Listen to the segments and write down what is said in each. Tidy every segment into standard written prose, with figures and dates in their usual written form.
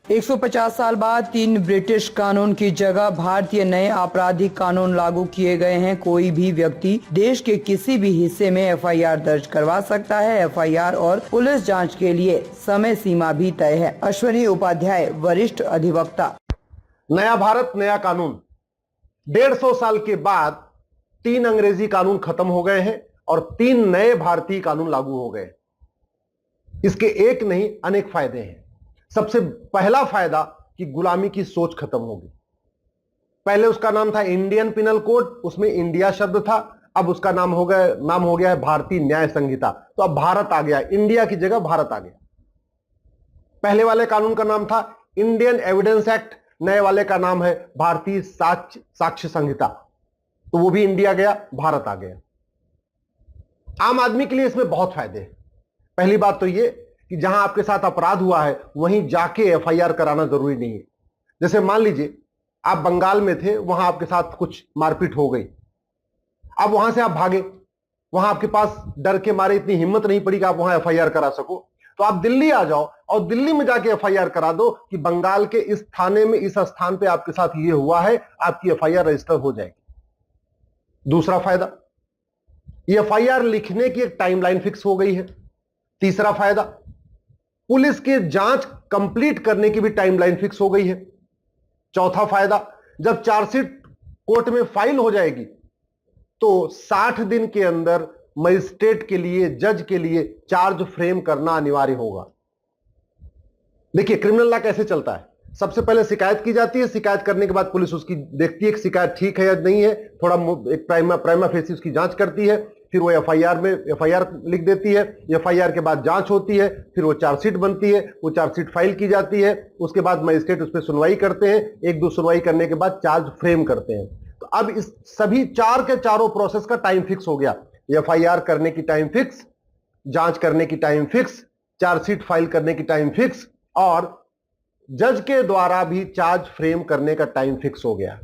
150 साल बाद 3 ब्रिटिश कानून की जगह भारतीय नए आपराधिक कानून लागू किए गए हैं। कोई भी व्यक्ति देश के किसी भी हिस्से में एफआईआर दर्ज करवा सकता है। एफआईआर और पुलिस जांच के लिए समय सीमा भी तय है। अश्विनी उपाध्याय, वरिष्ठ अधिवक्ता। नया भारत नया कानून। 150 साल के बाद 3 अंग्रेजी कानून खत्म हो गए हैं और 3 नए भारतीय कानून लागू हो गए। इसके एक नहीं अनेक फायदे हैं। सबसे पहला फायदा कि गुलामी की सोच खत्म होगी। पहले उसका नाम था इंडियन पिनल कोड, उसमें इंडिया शब्द था। अब उसका नाम हो गया है भारतीय न्याय संहिता। तो अब भारत आ गया, इंडिया की जगह भारत आ गया। पहले वाले कानून का नाम था इंडियन एविडेंस एक्ट, नए वाले का नाम है भारतीय साक्ष्य संहिता। तो वो भी इंडिया गया, भारत आ गया। आम आदमी के लिए इसमें बहुत फायदे हैं। पहली बात तो ये कि जहां आपके साथ अपराध हुआ है वहीं जाके एफआईआर कराना जरूरी नहीं है। जैसे मान लीजिए आप बंगाल में थे, वहां आपके साथ कुछ मारपीट हो गई, अब वहां से आप भागे, वहां आपके पास डर के मारे इतनी हिम्मत नहीं पड़ी कि आप वहां एफआईआर करा सको। तो आप दिल्ली आ जाओ और दिल्ली में जाके एफआईआर करा दो कि बंगाल के इस थाने में इस स्थान पे आपके साथ ये हुआ है, आपकी एफआईआर रजिस्टर हो जाएगी। दूसरा फायदा, ये एफआईआर लिखने की एक टाइमलाइन फिक्स हो गई है। तीसरा फायदा, पुलिस की जांच कंप्लीट करने की भी टाइमलाइन फिक्स हो गई है। चौथा फायदा, जब चार्जशीट कोर्ट में फाइल हो जाएगी तो 60 दिन के अंदर मजिस्ट्रेट के लिए, जज के लिए चार्ज फ्रेम करना अनिवार्य होगा। देखिए क्रिमिनल लॉ कैसे चलता है। सबसे पहले शिकायत की जाती है, शिकायत करने के बाद पुलिस उसकी देखती है कि शिकायत ठीक है या नहीं है, थोड़ा एक प्राइमा फेसी उसकी जांच करती है, फिर वो एफआईआर लिख देती है। एफआईआर के बाद जांच होती है, फिर वो चार्जशीट बनती है, वो चार्जशीट फाइल की जाती है। उसके बाद मजिस्ट्रेट उस पर सुनवाई करते हैं, 1-2 सुनवाई करने के बाद चार्ज फ्रेम करते हैं। तो अब इस सभी चारों प्रोसेस का टाइम फिक्स हो गया। एफआईआर करने की टाइम फिक्स, जांच करने की टाइम फिक्स, चार्जशीट फाइल करने की टाइम फिक्स और जज के द्वारा भी चार्ज फ्रेम करने का टाइम फिक्स हो गया।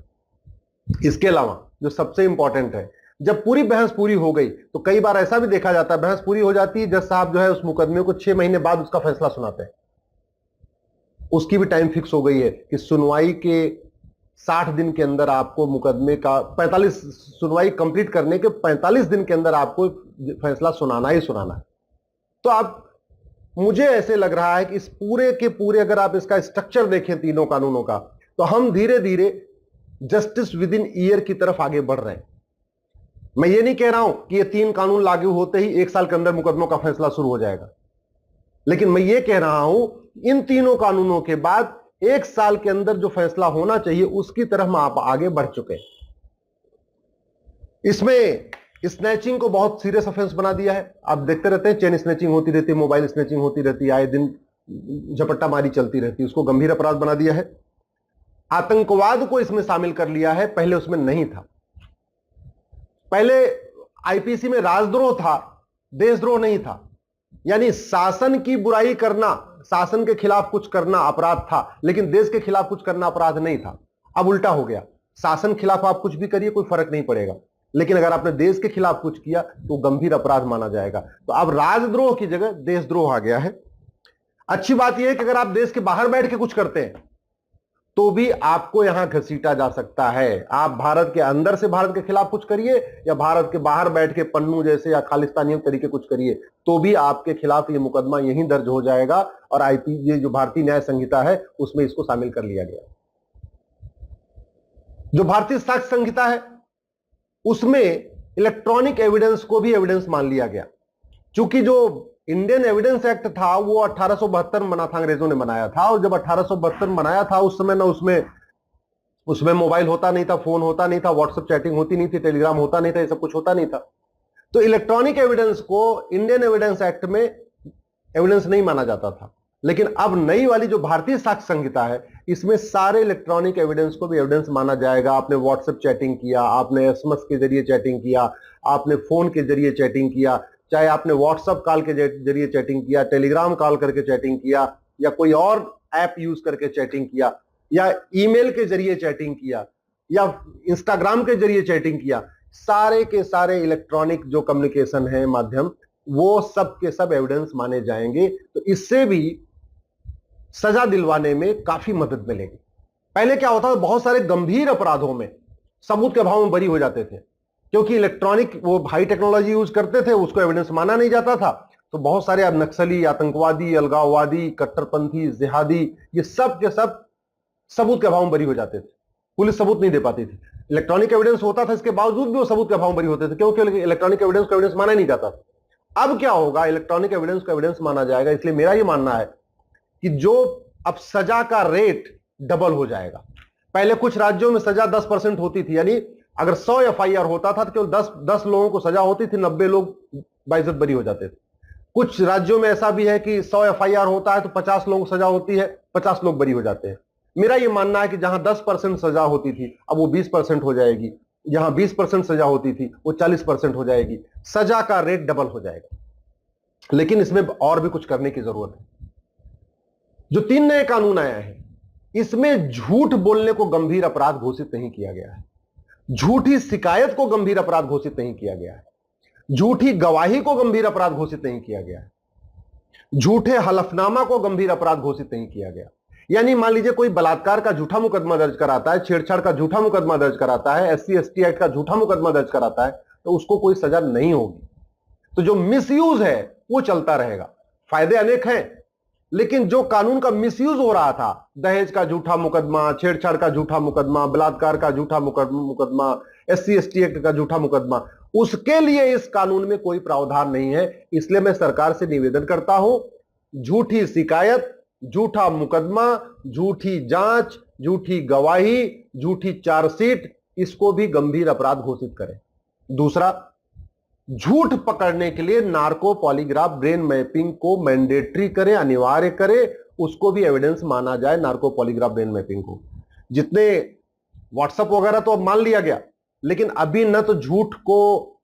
इसके अलावा जो सबसे इंपॉर्टेंट है, जब पूरी बहस पूरी हो गई तो कई बार ऐसा भी देखा जाता है, बहस पूरी हो जाती है, जज साहब जो है उस मुकदमे को 6 महीने बाद उसका फैसला सुनाते हैं। उसकी भी टाइम फिक्स हो गई है कि सुनवाई के 60 दिन के अंदर आपको मुकदमे का 45 सुनवाई कंप्लीट करने के 45 दिन के अंदर आपको फैसला सुनाना ही सुनाना है। तो आप, मुझे ऐसे लग रहा है कि इस पूरे के पूरे अगर आप इसका स्ट्रक्चर देखें तीनों कानूनों का, तो हम धीरे धीरे जस्टिस विद इन ईयर की तरफ आगे बढ़ रहे हैं। मैं ये नहीं कह रहा हूं कि ये 3 कानून लागू होते ही 1 साल के अंदर मुकदमों का फैसला शुरू हो जाएगा, लेकिन मैं ये कह रहा हूं इन तीनों कानूनों के बाद 1 साल के अंदर जो फैसला होना चाहिए उसकी तरफ आप आगे बढ़ चुके हैं। इसमें स्नैचिंग को बहुत सीरियस ऑफेंस बना दिया है। आप देखते रहते हैं चेन स्नैचिंग होती रहती है, मोबाइल स्नैचिंग होती रहती है, आए दिन झपट्टा मारी चलती रहती है, उसको गंभीर अपराध बना दिया है। आतंकवाद को इसमें शामिल कर लिया है, पहले उसमें नहीं था। पहले आईपीसी में राजद्रोह था, देशद्रोह नहीं था। यानी शासन की बुराई करना, शासन के खिलाफ कुछ करना अपराध था, लेकिन देश के खिलाफ कुछ करना अपराध नहीं था। अब उल्टा हो गया, शासन के खिलाफ आप कुछ भी करिए कोई फर्क नहीं पड़ेगा, लेकिन अगर आपने देश के खिलाफ कुछ किया तो गंभीर अपराध माना जाएगा। तो अब राजद्रोह की जगह देशद्रोह आ गया है। अच्छी बात यह है कि अगर आप देश के बाहर बैठ के कुछ करते हैं तो भी आपको यहां घसीटा जा सकता है। आप भारत के अंदर से भारत के खिलाफ कुछ करिए या भारत के बाहर बैठ के पन्नू जैसे या खालिस्तानियों तरीके कुछ करिए, तो भी आपके खिलाफ ये मुकदमा यहीं दर्ज हो जाएगा। और ये जो भारतीय न्याय संहिता है उसमें इसको शामिल कर लिया गया। जो भारतीय साक्ष्य संहिता है उसमें इलेक्ट्रॉनिक एविडेंस को भी एविडेंस मान लिया गया। चूंकि जो इंडियन एविडेंस एक्ट था वो 1872 में बना था, अंग्रेजों ने बनाया था, और जब 1872 में बनाया था उस समय ना उसमें मोबाइल होता नहीं था, फोन होता नहीं था, व्हाट्सएप चैटिंग होती नहीं थी, टेलीग्राम होता नहीं था, ये सब कुछ होता नहीं था। तो इलेक्ट्रॉनिक एविडेंस को इंडियन एविडेंस एक्ट में एविडेंस नहीं माना जाता था। लेकिन अब नई वाली जो भारतीय साक्ष्य संहिता है इसमें सारे इलेक्ट्रॉनिक एविडेंस को भी एविडेंस माना जाएगा। आपने व्हाट्सएप चैटिंग किया, आपने एसएमएस के जरिए चैटिंग किया, आपने फोन के जरिए चैटिंग किया, चाहे आपने व्हाट्सएप कॉल के जरिए चैटिंग किया, टेलीग्राम कॉल करके चैटिंग किया, या कोई और ऐप यूज करके चैटिंग किया, या ईमेल के जरिए चैटिंग किया, या इंस्टाग्राम के जरिए चैटिंग किया, सारे के सारे इलेक्ट्रॉनिक जो कम्युनिकेशन है माध्यम, वो सब के सब एविडेंस माने जाएंगे। तो इससे भी सजा दिलवाने में काफी मदद मिलेगी। पहले क्या होता था, बहुत सारे गंभीर अपराधों में सबूत के अभाव में बरी हो जाते थे, क्योंकि इलेक्ट्रॉनिक वो हाई टेक्नोलॉजी यूज करते थे, उसको एविडेंस माना नहीं जाता था। तो बहुत सारे अब नक्सली, आतंकवादी, अलगाववादी, कट्टरपंथी, जिहादी, ये सब के सब सबूत के अभाव में बरी हो जाते थे। पुलिस सबूत नहीं दे पाती थी। इलेक्ट्रॉनिक एविडेंस होता था, इसके बावजूद भी वो सबूत के अभाव में बरी होते थे, क्योंकि इलेक्ट्रॉनिक एविडेंस को एविडेंस माना नहीं जाता था। अब क्या होगा, इलेक्ट्रॉनिक एविडेंस को एविडेंस माना जाएगा। इसलिए मेरा यह मानना है कि जो अब सजा का रेट डबल हो जाएगा। पहले कुछ राज्यों में सजा 10% होती थी, यानी अगर 100 एफआईआर होता था तो केवल 10 लोगों को सजा होती थी, 90 लोग बाइज्जत बरी हो जाते थे। कुछ राज्यों में ऐसा भी है कि 100 एफआईआर होता है तो 50 लोगों को सजा होती है, 50 लोग बरी हो जाते हैं। मेरा यह मानना है कि जहां 10% सजा होती थी अब वो 20% हो जाएगी, जहां 20% सजा होती थी वो 40% हो जाएगी। सजा का रेट डबल हो जाएगा। लेकिन इसमें और भी कुछ करने की जरूरत है। जो 3 नए कानून आए हैं, इसमें झूठ बोलने को गंभीर अपराध घोषित नहीं किया गया है, झूठी शिकायत को गंभीर अपराध घोषित नहीं किया गया है, झूठी गवाही को गंभीर अपराध घोषित नहीं किया गया है, झूठे हलफनामा को गंभीर अपराध घोषित नहीं किया गया। यानी मान लीजिए कोई बलात्कार का झूठा मुकदमा दर्ज कराता है, छेड़छाड़ का झूठा मुकदमा दर्ज कराता है, SC/ST एक्ट का झूठा मुकदमा दर्ज कराता है, तो उसको कोई सजा नहीं होगी। तो जो मिसयूज है वो चलता रहेगा। फायदे अनेक हैं, लेकिन जो कानून का मिसयूज हो रहा था, दहेज का झूठा मुकदमा, छेड़छाड़ का झूठा मुकदमा, बलात्कार का झूठा मुकदमा, SC/ST एक्ट का झूठा मुकदमा, उसके लिए इस कानून में कोई प्रावधान नहीं है। इसलिए मैं सरकार से निवेदन करता हूं, झूठी शिकायत, झूठा मुकदमा, झूठी जांच, झूठी गवाही, झूठी चार्जशीट, इसको भी गंभीर अपराध घोषित करें। दूसरा, झूठ पकड़ने के लिए नार्को पॉलीग्राफ ब्रेन मैपिंग को मैंडेटरी करें, अनिवार्य करें, उसको भी एविडेंस माना जाए। नार्को पॉलीग्राफ ब्रेन मैपिंग को, जितने व्हाट्सएप वगैरह तो अब मान लिया गया, लेकिन अभी न तो झूठ को